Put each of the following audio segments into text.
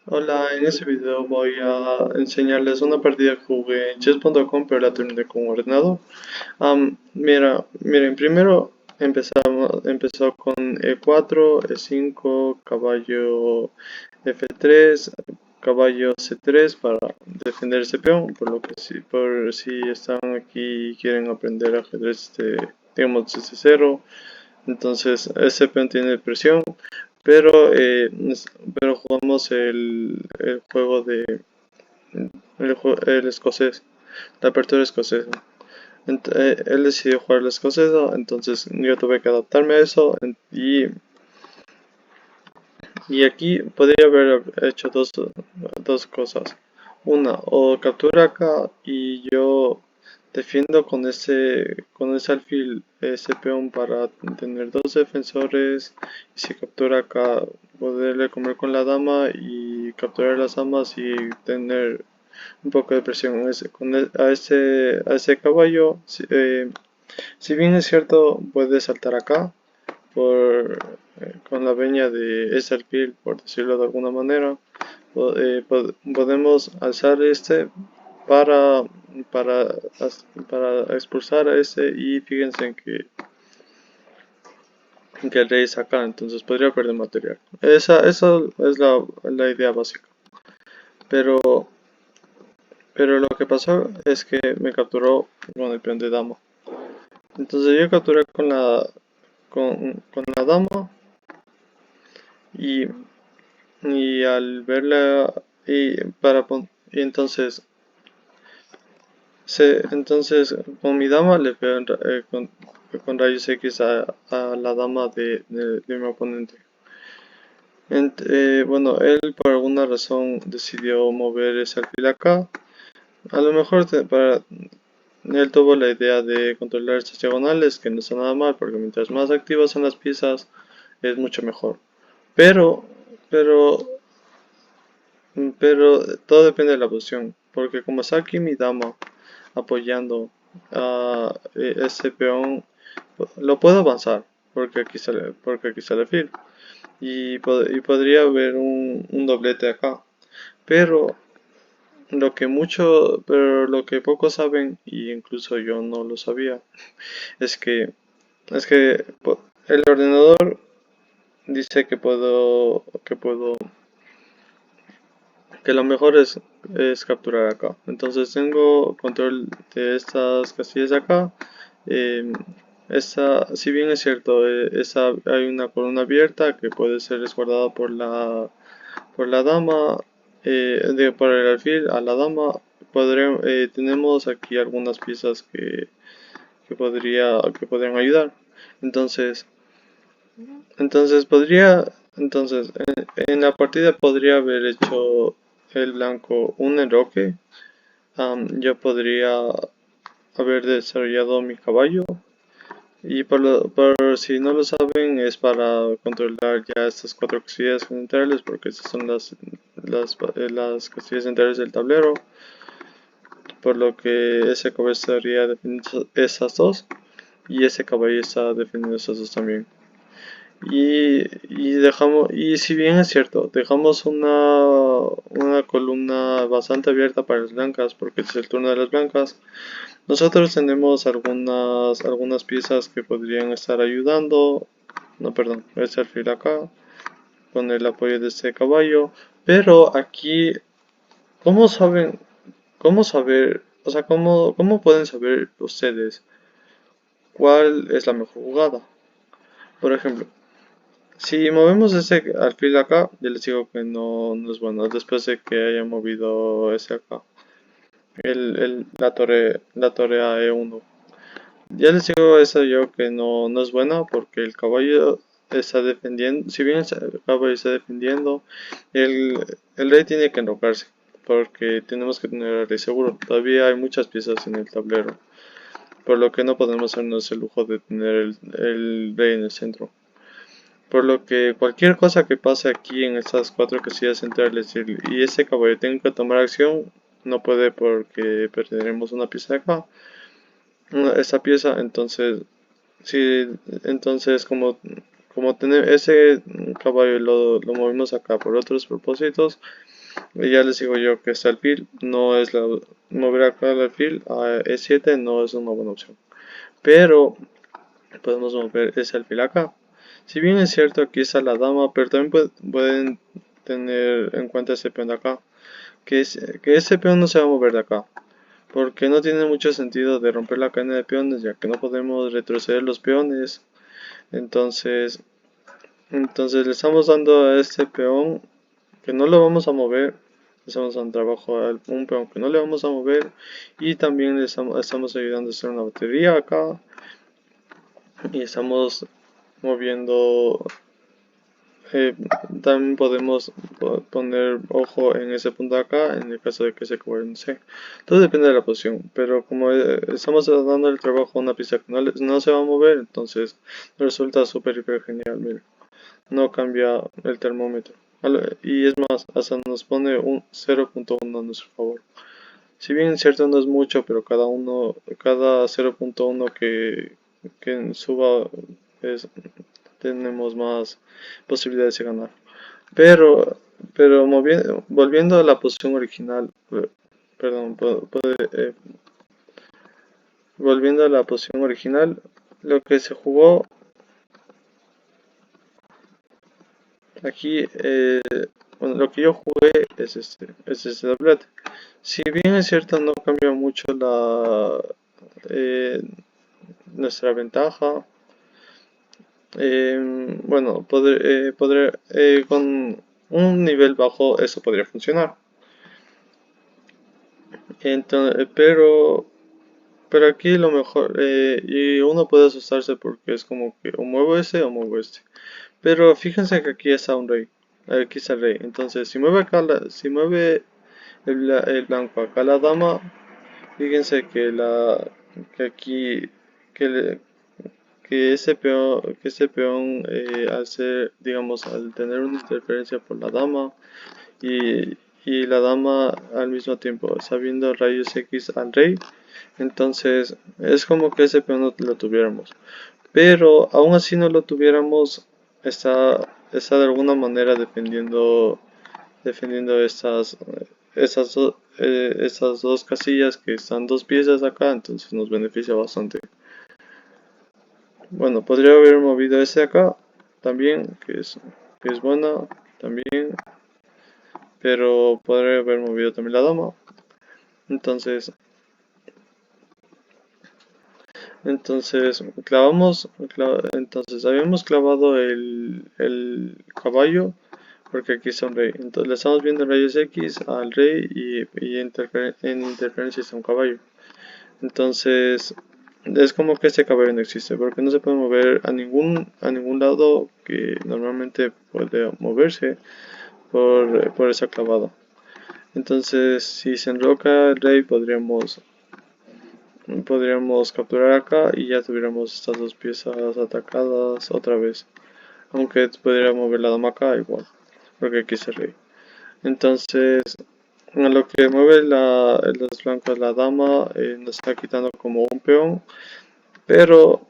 Hola, en este video voy a enseñarles una partida que jugué en chess.com, pero la terminé con un ordenador. Miren, primero empezó con E4, E5, caballo F3, caballo C3 para defender ese peón, por si están aquí y quieren aprender ajedrez, digamos, desde cero. Entonces, ese peón tiene presión, pero, pero jugamos el juego el escocés, la apertura escocesa. Él decidió jugar la escocesa, entonces yo tuve que adaptarme a eso y aquí podría haber hecho dos cosas. Una, o captura acá y yo defiendo con ese alfil ese peón para tener dos defensores. Y si captura acá, poderle comer con la dama y capturar las damas y tener un poco de presión a ese caballo. Si bien es cierto, puede saltar acá por, con la veña de ese alfil, por decirlo de alguna manera. Podemos alzar para, para, para expulsar a ese y fíjense en que el rey es acá, entonces podría perder material. Esa es la idea básica. Pero, pero lo que pasó es que me capturó con el peón de dama. Entonces yo capturé con la dama y, y al verla y entonces con mi dama le pego con rayos X a la dama de mi oponente. Bueno, él por alguna razón decidió mover ese alfil acá. A lo mejor él tuvo la idea de controlar estas diagonales, que no está nada mal, porque mientras más activas son las piezas, es mucho mejor. Pero, pero, pero todo depende de la posición, porque como está aquí mi dama apoyando a ese peón, lo puedo avanzar, porque aquí sale fil, y podría haber un doblete acá. Pero pero lo que pocos saben, y incluso yo no lo sabía, es que, el ordenador dice que lo mejor es capturar acá. Entonces tengo control de estas casillas de acá. Eh, si bien es cierto, hay una columna abierta que puede ser resguardada por la dama, por el alfil a la dama. Tenemos aquí algunas piezas que podrían ayudar. Entonces, en la partida podría haber hecho el blanco un enroque. Yo podría haber desarrollado mi caballo. Y por si no lo saben, es para controlar ya estas cuatro casillas centrales, porque estas son las casillas centrales del tablero. Por lo que ese caballo estaría defendiendo esas dos, y ese caballo está defendiendo esas dos también. Y si bien es cierto, dejamos una columna bastante abierta para las blancas, porque es el turno de las blancas. Nosotros tenemos algunas piezas que podrían estar ayudando. No, perdón, es el alfil acá, con el apoyo de este caballo. Pero aquí, ¿cómo saben, cómo saber, o sea, cómo pueden saber ustedes cuál es la mejor jugada? Por ejemplo, si movemos ese alfil acá, ya les digo que no es bueno, después de que haya movido ese acá, la torre a E1. Ya les digo eso yo que no es buena, porque el caballo está defendiendo, si bien el caballo está defendiendo, el, el rey tiene que enrocarse, porque tenemos que tener al rey seguro. Todavía hay muchas piezas en el tablero, por lo que no podemos hacernos el lujo de tener el rey en el centro. Por lo que cualquier cosa que pase aquí en estas cuatro casillas centrales y ese caballo tenga que tomar acción, no puede, porque perderemos una pieza de acá. Esta pieza, entonces, sí, entonces como tener ese caballo lo movimos acá por otros propósitos, Y ya les digo yo que este alfil no es mover acá el alfil a E7 no es una buena opción. Pero podemos mover ese alfil acá. Si bien es cierto aquí está la dama, pero también pueden tener en cuenta ese peón de acá. Que ese peón no se va a mover de acá. Porque no tiene mucho sentido de romper la cadena de peones, ya que no podemos retroceder los peones. Entonces, le estamos dando a este peón que no lo vamos a mover. Le estamos dando trabajo a un peón que no le vamos a mover. Y también le estamos ayudando a hacer una batería acá. Y estamos moviendo. También podemos poner ojo en ese punto de acá en el caso de que ese caballo no sé. Todo depende de la posición, pero como estamos dando el trabajo a una pieza que no se va a mover, entonces resulta súper hiper genial, mira. No cambia el termómetro. Y es más, hasta nos pone un 0.1 a nuestro favor. Si bien es cierto no es mucho, pero cada 0.1 que suba tenemos más posibilidades de ganar. Pero, volviendo a la posición original, perdón, volviendo a la posición original, lo que se jugó aquí, bueno, lo que yo jugué es este doblete. Si bien es cierto, no cambia mucho eh, nuestra ventaja. Bueno, con un nivel bajo eso podría funcionar. Entonces, pero aquí lo mejor, y uno puede asustarse porque es como que o muevo ese o muevo este. Pero fíjense que aquí está un rey, aquí está el rey. Entonces, si mueve acá, si mueve el blanco acá la dama, fíjense que aquí, que, que ese peón al ser, digamos, al tener una interferencia por la dama y, y la dama al mismo tiempo sabiendo rayos X al rey, entonces es como que ese peón no lo tuviéramos. Pero aún así no lo tuviéramos, está de alguna manera defendiendo estas dos casillas que están dos piezas acá, entonces nos beneficia bastante. Bueno, podría haber movido ese acá también, que es buena también, pero podría haber movido también la dama. Entonces, entonces habíamos clavado el caballo porque aquí está un rey. Entonces le estamos viendo rayos X al rey y en interferencia está un caballo. Entonces es como que este caballo no existe porque no se puede mover a ningún lado que normalmente puede moverse por esa clavada. Entonces si se enroca el rey podríamos capturar acá y ya tuviéramos estas dos piezas atacadas otra vez. Aunque podría mover la dama acá igual, porque aquí es el rey. Entonces, a lo que mueve los blancos la dama, nos está quitando como un peón. Pero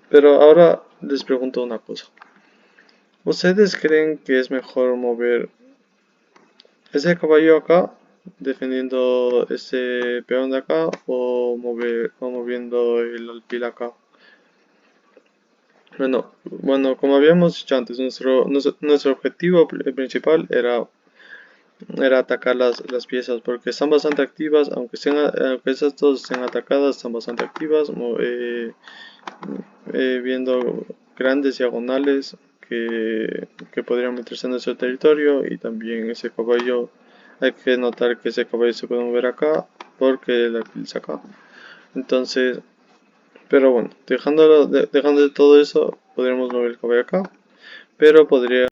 pero ahora les pregunto una cosa. ¿Ustedes creen que es mejor mover ese caballo acá, defendiendo ese peón de acá, o moviendo el alfil acá? Bueno, como habíamos dicho antes, nuestro objetivo principal era atacar las piezas porque están bastante activas, aunque esas dos estén atacadas, están bastante activas, viendo grandes diagonales que podrían meterse en nuestro territorio y también ese caballo, hay que notar que ese caballo se puede mover acá porque el alfil está acá. Entonces, pero bueno, dejando de todo eso, podríamos mover el caballo acá. Pero podría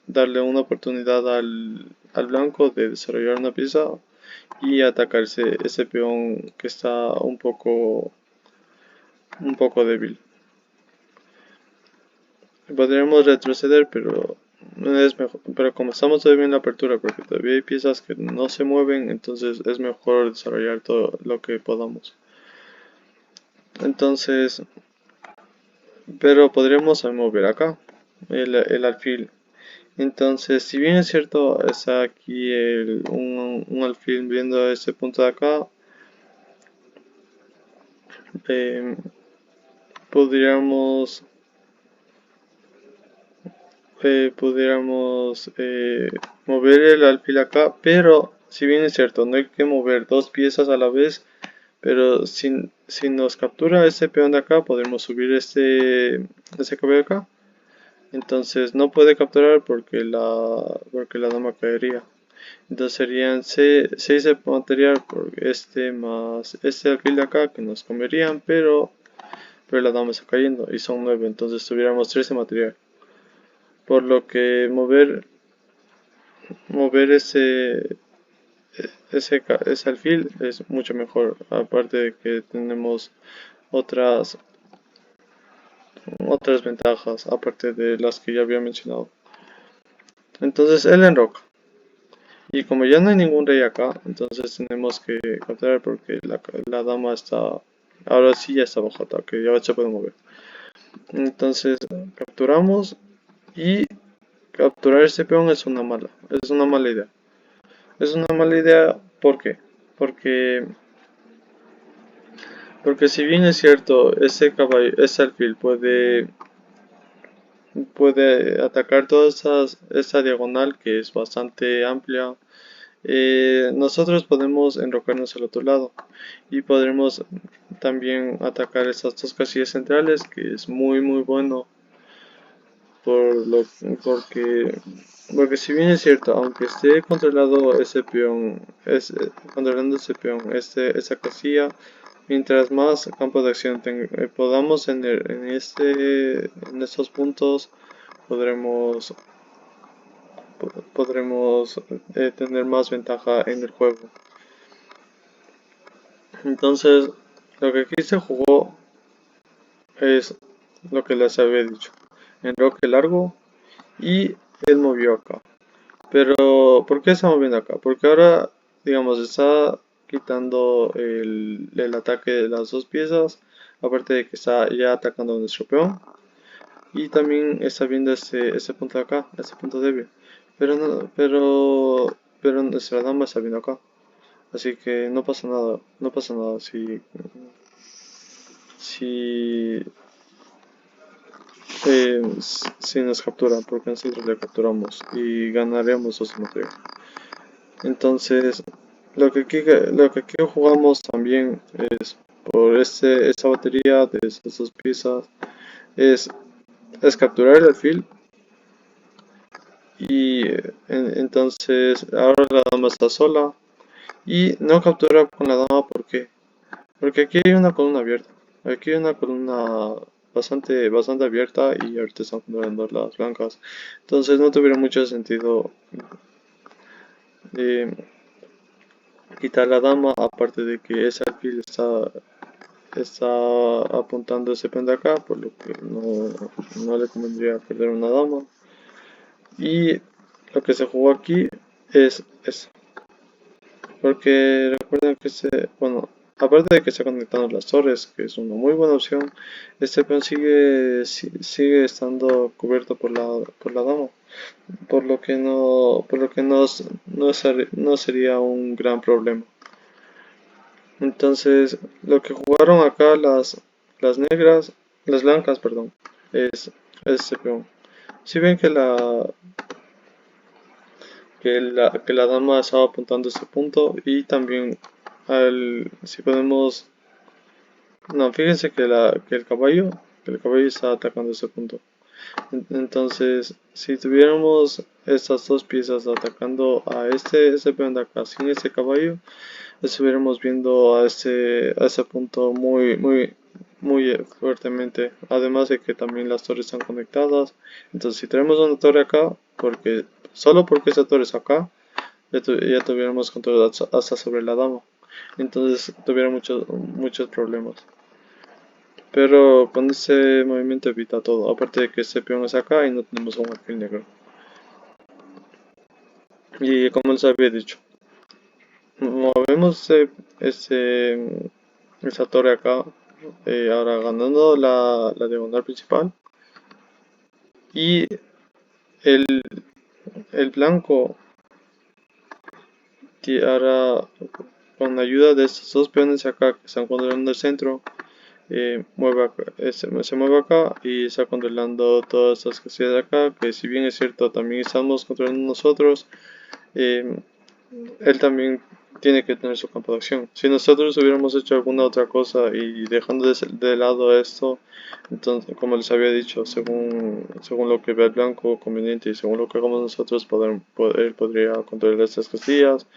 darle una oportunidad al blanco de desarrollar una pieza y atacarse ese peón que está un poco débil. Podríamos retroceder, pero es mejor. Pero como estamos todavía en la apertura, porque todavía hay piezas que no se mueven, entonces es mejor desarrollar todo lo que podamos. Entonces, pero podríamos mover acá el alfil Entonces, si bien es cierto, está aquí un alfil viendo este punto de acá, eh, podríamos, mover el alfil acá, pero si bien es cierto, no hay que mover dos piezas a la vez, pero si nos captura este peón de acá, podemos subir este caballo acá. Entonces no puede capturar porque la dama caería. Entonces serían 6 de material por este más este alfil de acá que nos comerían, pero la dama está cayendo y son 9, entonces tuviéramos 13 material. Por lo que mover ese alfil es mucho mejor. Aparte de que tenemos otras, otras ventajas, aparte de las que ya había mencionado. Entonces él enroca. Y como ya no hay ningún rey acá, entonces tenemos que capturar porque la dama está. Ahora sí ya está bajo ataque, ya se puede mover. Entonces capturamos y capturar este peón es una mala idea. Es una mala idea, ¿por qué? Porque, porque si bien es cierto, ese caballo, ese alfil puede atacar toda esta diagonal que es bastante amplia. Nosotros podemos enrocarnos al otro lado y podremos también atacar estas dos casillas centrales, que es muy bueno por lo, porque, porque si bien es cierto, aunque esté controlado ese peón, controlando ese peón, esa casilla, mientras más campo de acción podamos tener en estos puntos, podremos podremos tener más ventaja en el juego. Entonces, lo que aquí se jugó es lo que les había dicho. Enroque largo y él movió acá. Pero, ¿por qué está moviendo acá? Porque ahora, digamos, está quitando el ataque de las dos piezas. Aparte de que está ya atacando nuestro peón. Y también está viendo este punto de acá, este punto débil. Pero nuestra dama está viendo acá. Así que no pasa nada si, si nos capturan, porque nosotros le capturamos y ganaremos los material. Entonces, lo que aquí jugamos también es por esta batería de estas dos piezas, es, es capturar el alfil y entonces ahora la dama está sola y no captura con la dama porque aquí hay una columna abierta. Aquí hay una columna bastante abierta y ahorita están jugando las blancas. Entonces no tuviera mucho sentido eh, quitar la dama, aparte de que ese alfil está apuntando ese pen de acá, por lo que no le convendría perder una dama. Y lo que se jugó aquí es eso. Porque recuerden que bueno, aparte de que está conectando las torres, que es una muy buena opción, este peón sigue estando cubierto por la dama, por lo que no sería un gran problema. Entonces, lo que jugaron acá las negras, las blancas, perdón, es este peón. Si ven que la dama estaba apuntando a ese punto y también si podemos, no, fíjense que el caballo está atacando ese punto. Entonces, si tuviéramos estas dos piezas atacando a este peón de acá sin este caballo, estuviéramos viendo a ese punto muy fuertemente. Además de que también las torres están conectadas. Entonces, si tenemos una torre acá, solo porque esa torre está acá, ya tuviéramos control hasta sobre la dama. Entonces, tuviera muchos problemas. Pero con ese movimiento evita todo. Aparte de que este peón es acá y no tenemos un alfil negro. Y como les había dicho, movemos esa torre acá, ahora ganando la diagonal principal. Y el, el blanco ahora, con ayuda de estos dos peones acá que están controlando el centro, se mueve acá y está controlando todas estas casillas de acá, que si bien es cierto también estamos controlando nosotros, eh, él también tiene que tener su campo de acción. Si nosotros hubiéramos hecho alguna otra cosa y dejando de lado esto, entonces, como les había dicho, según lo que ve el blanco conveniente y según lo que hagamos nosotros, él podría controlar estas casillas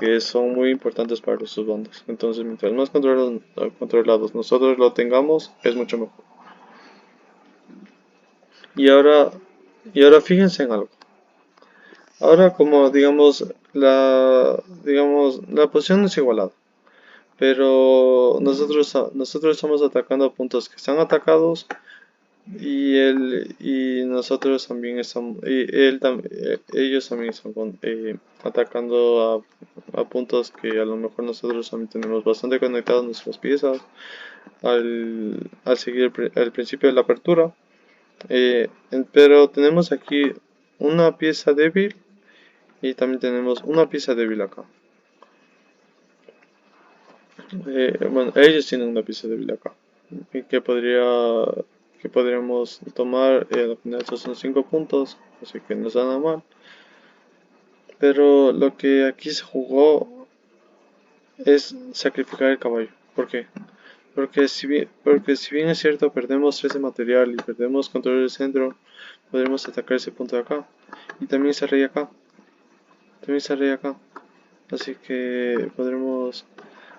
que son muy importantes para los sus bandos. Entonces, mientras más controlados nosotros lo tengamos, es mucho mejor. Y ahora, y ahora fíjense en algo. Ahora como digamos la posición es igualada, pero nosotros estamos atacando puntos que están atacados y nosotros también estamos ellos también están atacando a puntos que a lo mejor nosotros también tenemos bastante conectados nuestras piezas al seguir el principio de la apertura. Pero tenemos aquí una pieza débil y también tenemos una pieza débil acá. Bueno, ellos tienen una pieza débil acá. Y que podríamos tomar. Al final estos son 5 puntos, así que no está nada mal. Pero lo que aquí se jugó es sacrificar el caballo. ¿Por qué? Porque si bien es cierto, perdemos 13 material y perdemos control del centro, podremos atacar ese punto de acá. Y también ese rey acá. También ese rey acá. Así que podremos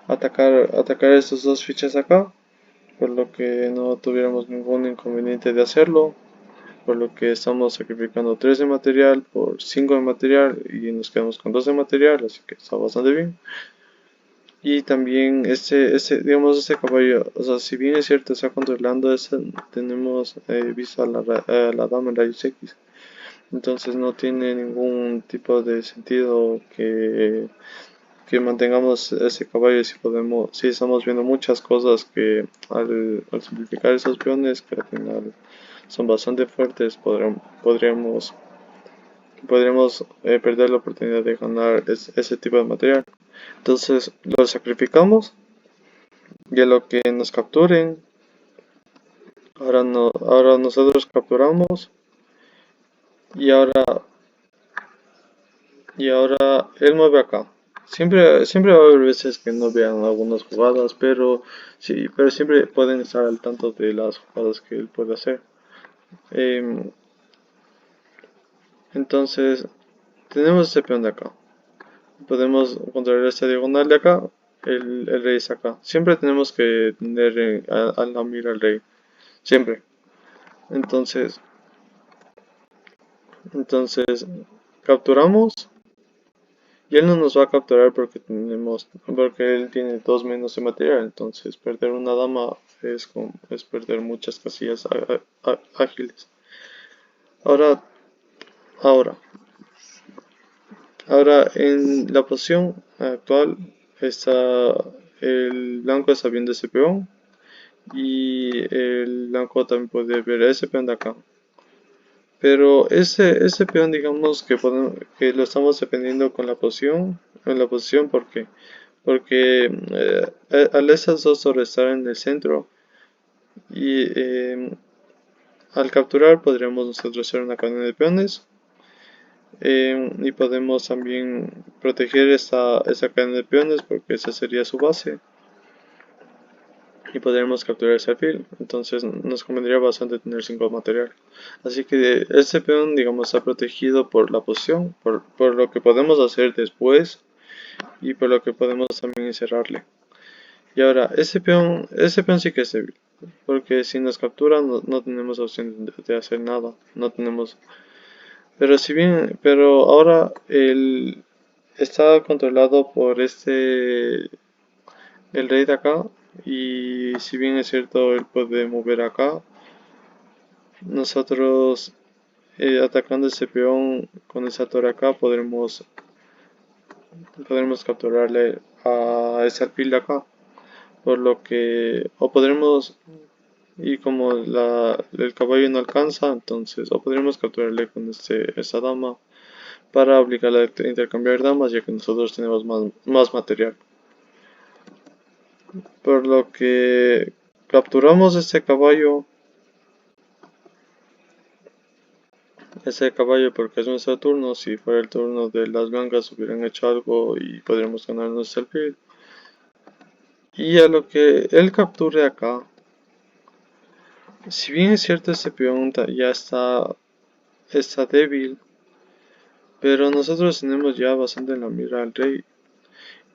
atacar estas dos fichas acá, por lo que no tuviéramos ningún inconveniente de hacerlo, por lo que estamos sacrificando 3 de material por 5 de material y nos quedamos con 2 de material, así que está bastante bien. Y también digamos, este caballo, o sea, si bien es cierto, está controlando tenemos vista a la dama en rayos X. Entonces no tiene ningún tipo de sentido que mantengamos ese caballo si estamos viendo muchas cosas que al simplificar esos peones que al final son bastante fuertes podríamos perder la oportunidad de ganar ese tipo de material. Entonces lo sacrificamos y a lo que nos capturen, ahora nosotros capturamos y ahora él mueve acá. Siempre va a haber veces que no vean algunas jugadas, pero sí, pero siempre pueden estar al tanto de las jugadas que él puede hacer. Em, entonces, tenemos este peón de acá. Podemos controlar esta diagonal de acá. El rey está acá. Siempre tenemos que tener a la mira al rey. Siempre. Entonces, entonces capturamos. Y él no nos va a capturar porque él tiene 2 menos de material, entonces perder una dama es perder muchas casillas ágiles. Ahora, ahora, ahora en la posición actual está el blanco está viendo ese peón y el blanco también puede ver ese peón de acá. Pero ese peón digamos que lo estamos dependiendo con la posición, en la posición porque al esas dos torres estar en el centro y al capturar podríamos nosotros hacer una cadena de peones y podemos también proteger esa cadena de peones porque esa sería su base y podríamos capturar ese alfil, entonces nos convendría bastante tener 5 material. Así que este peón digamos está protegido por la posición, por lo que podemos hacer después y por lo que podemos también encerrarle. Y ahora, ese peón sí que es débil, porque si nos capturan no tenemos opción de hacer nada, no tenemos. Pero ahora él está controlado por el rey de acá, y si bien es cierto él puede mover acá, nosotros atacando ese peón con esa torre acá podremos capturarle a ese alfil de acá, por lo que o podremos. Y como el caballo no alcanza, entonces, o podríamos capturarle con esta dama, para obligar a intercambiar damas, ya que nosotros tenemos más material. Por lo que capturamos este caballo porque es nuestro turno. Si fuera el turno de las blancas hubieran hecho algo y podríamos ganarnos el alfil. Y a lo que él capture acá, si bien es cierto este peón ya está débil, pero nosotros tenemos ya bastante en la mira al rey.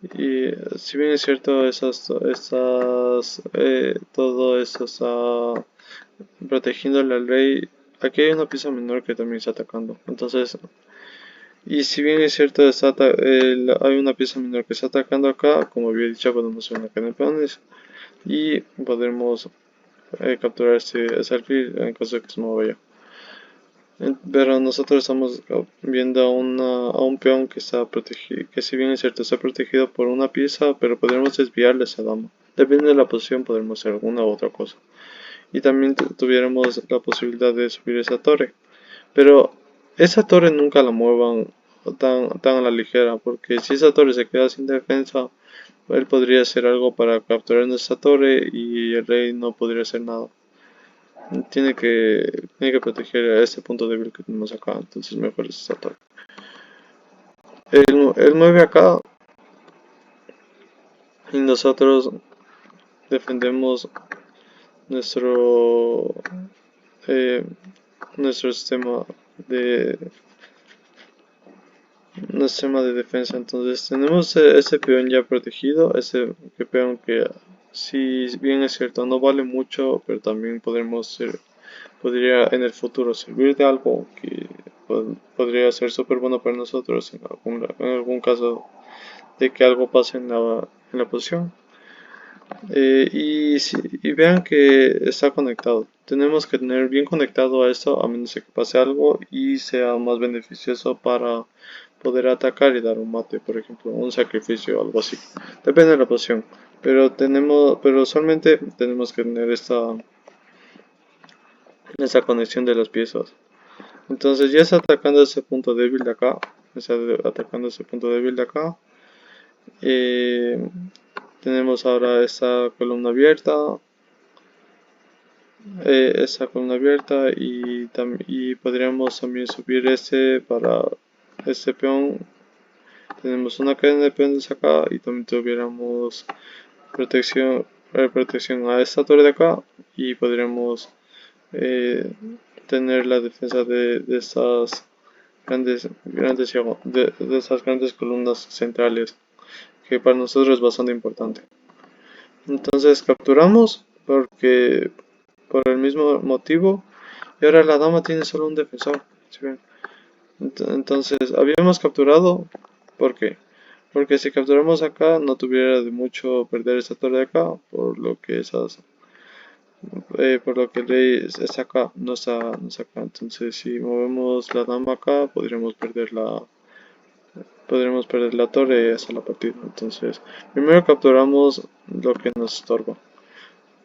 Y si bien es cierto todo eso está protegiéndole al rey, aquí hay una pieza menor que también está atacando. Entonces, y si bien es cierto hay una pieza menor que está atacando acá, como había dicho, podemos hacer una cadena de peones y podremos capturar ese alfil en caso de que se mueva ya. Pero nosotros estamos viendo a un peón que está protegido, que si bien es cierto está protegido por una pieza, pero podremos desviarle a esa dama. Depende de la posición, podremos hacer alguna u otra cosa. Y también tuviéramos la posibilidad de subir esa torre. Pero esa torre nunca la muevan tan a la ligera, porque si esa torre se queda sin defensa, él podría hacer algo para capturar esa torre y el rey no podría hacer nada. Tiene que proteger a este punto débil que tenemos acá, entonces mejor es esta torre. Él mueve acá y nosotros defendemos nuestro eh, nuestro de sistema de defensa. Entonces tenemos ese peón ya protegido, ese peón que si bien es cierto no vale mucho, pero también podría en el futuro servir de algo que podría ser súper bueno para nosotros en algún caso de que algo pase en la posición. Y vean que está conectado. Tenemos que tener bien conectado a esto a menos de que pase algo y sea más beneficioso para poder atacar y dar un mate, por ejemplo, un sacrificio o algo así. Depende de la posición. Pero usualmente tenemos que tener esta conexión de las piezas. Entonces ya está atacando ese punto débil de acá. Está atacando ese punto débil de acá. Tenemos ahora esta columna abierta y podríamos también subir para este peón. Tenemos una cadena de peones acá y también tuviéramos protección a esta torre de acá y podríamos tener la defensa de estas de estas grandes columnas centrales, que para nosotros es bastante importante. Entonces capturamos por el mismo motivo y ahora la dama tiene solo un defensor. ¿Sí ven? Entonces habíamos capturado, ¿por qué? Porque si capturamos acá no tuviera de mucho perder esta torre de acá, por lo que el rey está acá, no está acá. Entonces si movemos la dama acá podremos perder la torre y hacer la partida. Entonces primero capturamos lo que nos estorba.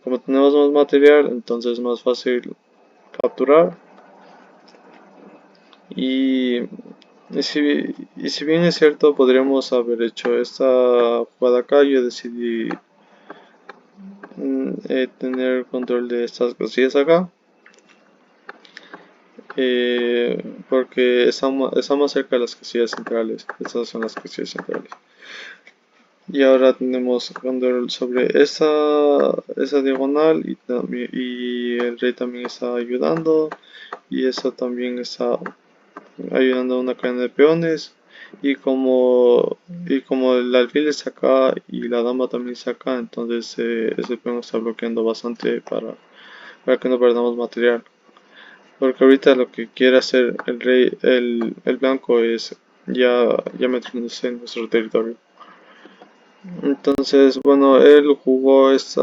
Como tenemos más material, entonces es más fácil capturar. Y, si bien es cierto, podríamos haber hecho esta jugada acá, yo decidí tener control de estas cosillas acá. Porque está más cerca de las casillas centrales. Estas son las casillas centrales. Y ahora tenemos control sobre esa diagonal y el rey también está ayudando. Y eso también está ayudando a una cadena de peones. Y como el alfil está acá y la dama también está acá, entonces ese peón está bloqueando bastante para que no perdamos material. Porque ahorita lo que quiere hacer el blanco es ya meterse en nuestro territorio. Entonces, bueno, él jugó ese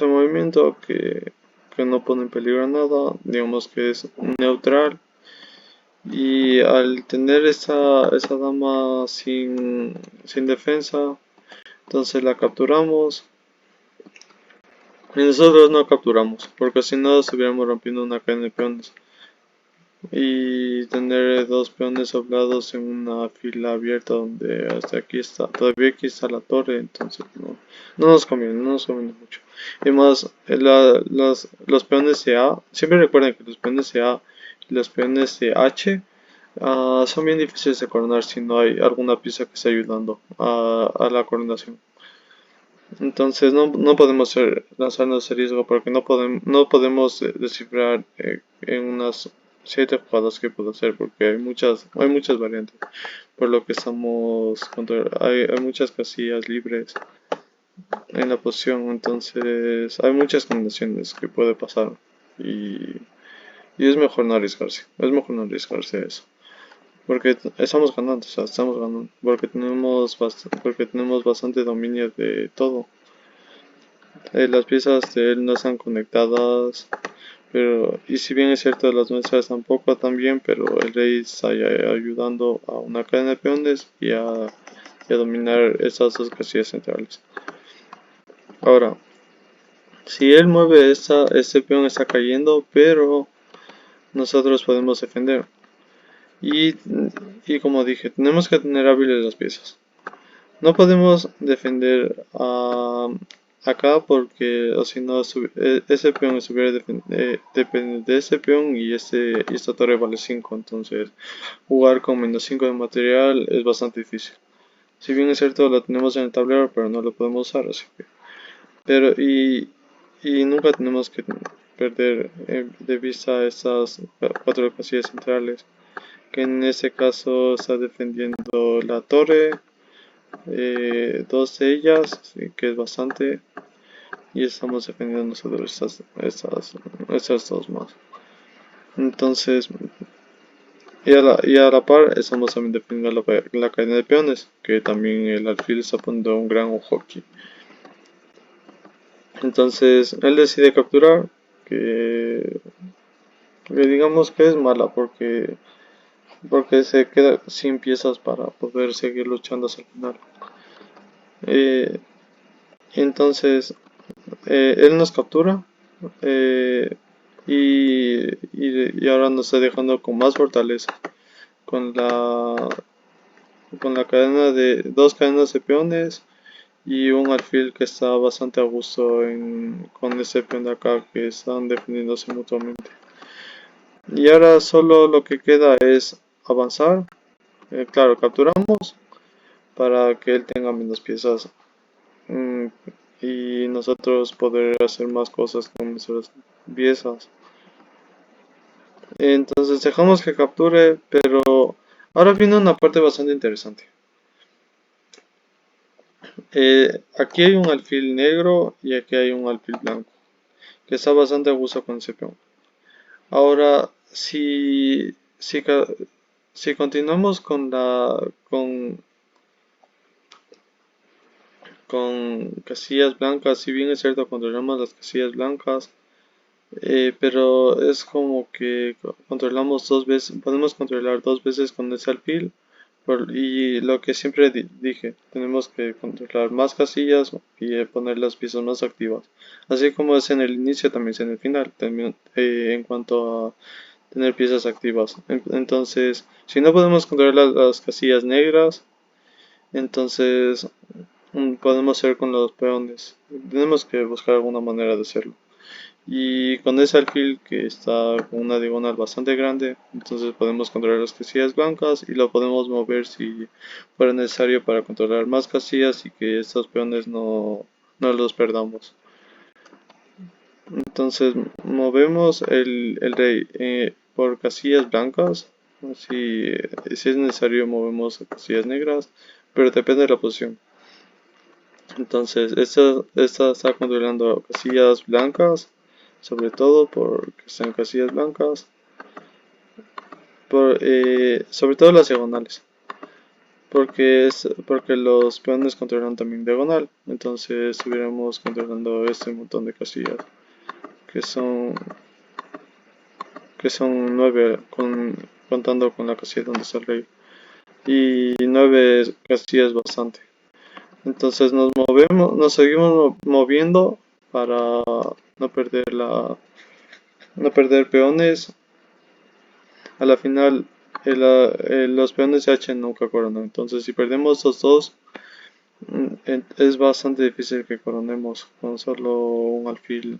movimiento que no pone en peligro nada, digamos que es neutral. Y al tener esa dama sin defensa, entonces la capturamos. Y nosotros no capturamos, porque si no estuviéramos rompiendo una cadena de peones. y tener dos peones doblados en una fila abierta donde hasta aquí está, todavía aquí está la torre, entonces no nos conviene mucho. Y más, los peones de A, siempre recuerden que los peones de A y los peones de H son bien difíciles de coronar si no hay alguna pieza que esté ayudando a la coronación. Entonces no podemos lanzarnos ese riesgo porque no podemos descifrar en unas 7 jugadas que puedo hacer porque hay muchas variantes. Por lo que hay muchas casillas libres en la posición, entonces hay muchas combinaciones que puede pasar y, y es mejor no arriesgarse, es mejor no arriesgarse a eso. Porque estamos ganando, o sea, estamos ganando, porque tenemos bastante dominio de todo. Las piezas de él no están conectadas, pero y si bien es cierto las nuestras tampoco también, pero el rey está ayudando a una cadena de peones y a dominar esas dos casillas centrales. Ahora, si él mueve este peón está cayendo, pero nosotros podemos defender. Y, y como dije, tenemos que tener hábiles las piezas. No podemos defender acá porque o si no ese peón estuviera dependiendo de ese peón y esta torre vale 5, entonces jugar con -5 de material es bastante difícil. Si bien es cierto lo tenemos en el tablero pero no lo podemos usar, así que pero y nunca tenemos que perder de vista estas 4 casillas centrales, que en este caso está defendiendo la torre, 2 de ellas, sí, que es bastante, y estamos defendiendo nosotros estas dos más. Entonces, y a la par estamos también defendiendo la cadena de peones, que también el alfil está poniendo un gran ojo aquí. Entonces, él decide capturar, que, que digamos que es mala porque se queda sin piezas para poder seguir luchando hasta el final. Eh, entonces, él nos captura eh, y ahora nos está dejando con más fortaleza, con con la cadena de 2 cadenas de peones y un alfil que está bastante a gusto con este peón de acá que están defendiéndose mutuamente. Y ahora solo lo que queda es avanzar. Claro, capturamos para que él tenga menos piezas mm, y nosotros poder hacer más cosas con nuestras piezas. Entonces dejamos que capture, pero ahora viene una parte bastante interesante. Aquí hay un alfil negro y aquí hay un alfil blanco, que está bastante a gusto con ese peón. Ahora, si continuamos con casillas blancas, si bien es cierto controlamos las casillas blancas, pero es como que controlamos 2 veces, podemos controlar 2 veces con ese alfil. Y lo que siempre dije, tenemos que controlar más casillas y poner las piezas más activas. Así como es en el inicio, también es en el final, también, en cuanto a tener piezas activas. Entonces, si no podemos controlar las casillas negras, entonces podemos hacer con los peones. Tenemos que buscar alguna manera de hacerlo. Y con ese alfil que está con una diagonal bastante grande, entonces podemos controlar las casillas blancas y lo podemos mover si fuera necesario para controlar más casillas y que estos peones no los perdamos. Entonces movemos el rey por casillas blancas, si es necesario movemos a casillas negras, pero depende de la posición. Entonces esta está controlando casillas blancas, sobre todo porque están casillas blancas, sobre todo las diagonales, porque los peones controlan también diagonal, entonces estuviéramos controlando este montón de casillas, que son, que son 9 contando con la casilla donde está el rey, y 9 casillas bastante. Entonces nos seguimos moviendo para no perder peones a la final los peones de H nunca coronan. Entonces si perdemos estos dos, es bastante difícil que coronemos con solo un alfil.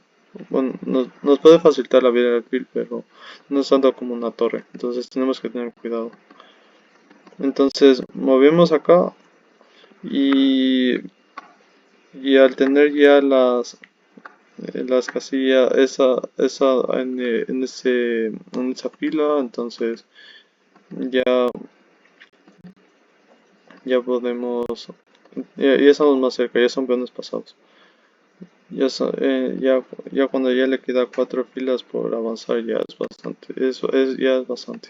Bueno, nos puede facilitar la vida el alfil, pero no es tanto como una torre. Entonces tenemos que tener cuidado. Entonces movemos acá y, y al tener ya las casillas, en esa fila, entonces ya, ya podemos, ya estamos más cerca, ya son peones pasados. Ya cuando ya le queda cuatro filas por avanzar ya es bastante, ya es bastante.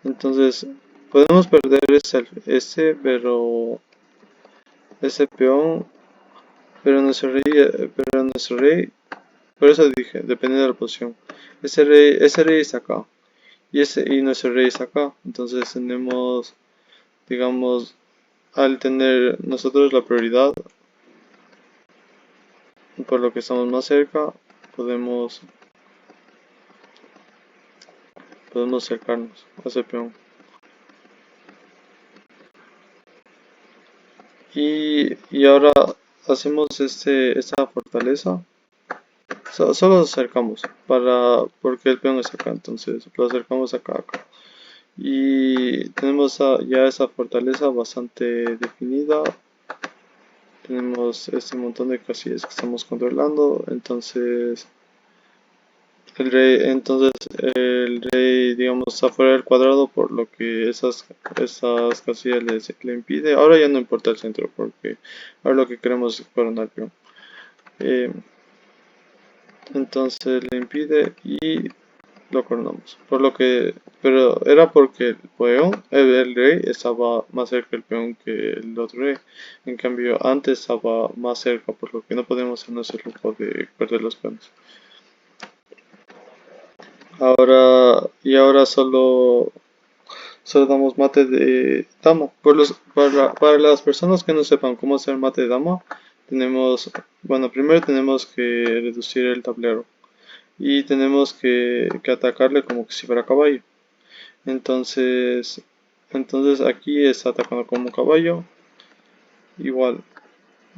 Entonces podemos perder ese peón, pero nuestro rey, por eso dije, depende de la posición. Ese rey está acá y nuestro rey está acá. Entonces tenemos, digamos, al tener nosotros la prioridad, por lo que estamos más cerca, podemos acercarnos a ese peón. Y ahora hacemos esta fortaleza. Solo nos acercamos porque el peón está acá, entonces lo acercamos acá. Y tenemos ya esa fortaleza bastante definida. Tenemos este montón de casillas que estamos controlando. Entonces el rey, digamos, está fuera del cuadrado, por lo que esas casillas le impide. Ahora ya no importa el centro, porque ahora lo que queremos es coronar peón. Eh, entonces le impide y lo coronamos. Pero era porque el rey estaba más cerca del peón que el otro rey. En cambio, antes estaba más cerca, por lo que no podemos hacernos el lujo de perder los peones. Ahora solo damos mate de dama. Para las personas que no sepan cómo hacer mate de dama, primero tenemos que reducir el tablero y tenemos que atacarle como que si fuera caballo. Entonces aquí está atacando como caballo, igual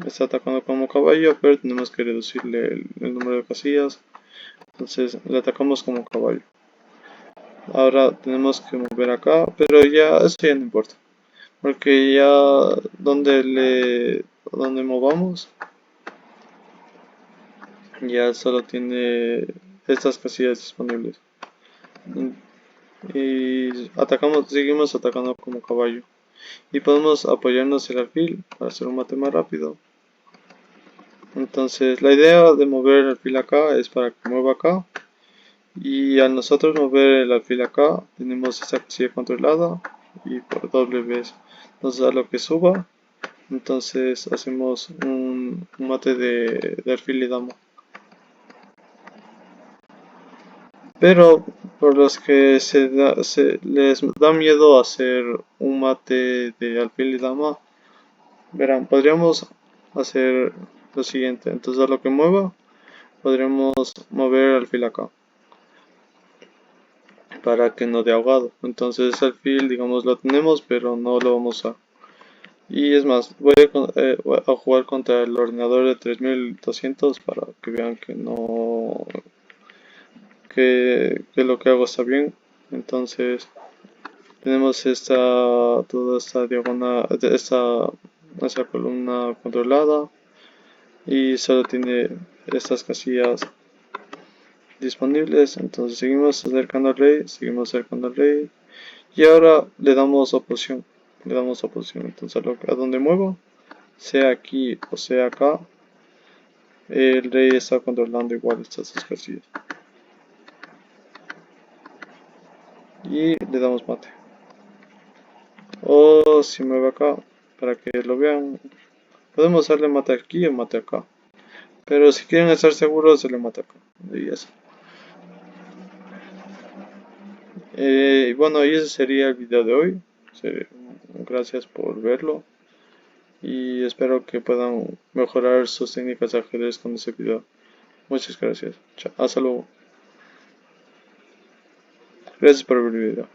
está atacando como caballo, pero tenemos que reducirle el número de casillas. Entonces le atacamos como caballo. Ahora tenemos que mover acá, pero ya eso ya no importa, porque ya donde movamos ya solo tiene estas casillas disponibles. Y seguimos atacando como caballo. Y podemos apoyarnos el alfil para hacer un mate más rápido. Entonces la idea de mover el alfil acá es para que mueva acá. Y al nosotros mover el alfil acá, tenemos esta casilla controlada y por doble vez nos da lo que suba. Entonces hacemos un mate de alfil y dama. Pero por los que les da miedo hacer un mate de alfil y dama, verán, podríamos hacer lo siguiente. Entonces a lo que mueva, podríamos mover el alfil acá para que no dé ahogado. Entonces el alfil, digamos, lo tenemos, pero no lo vamos a usar. Y es más, voy a jugar contra el ordenador de 3200 para que vean que no, que lo que hago está bien. Entonces tenemos toda esta diagonal, esta columna controlada y solo tiene estas casillas disponibles. Entonces seguimos acercando al rey y ahora le damos oposición. Entonces a donde muevo, sea aquí o sea acá, el rey está controlando igual estas dos casillas y le damos mate. O si mueve acá, para que lo vean, podemos darle mate aquí o mate acá. Pero si quieren estar seguros, se le mata acá. Y eso. Y bueno, y ese sería el video de hoy. Gracias por verlo. Y espero que puedan mejorar sus técnicas de ajedrez con ese video. Muchas gracias. Hasta luego. Gracias por ver el video.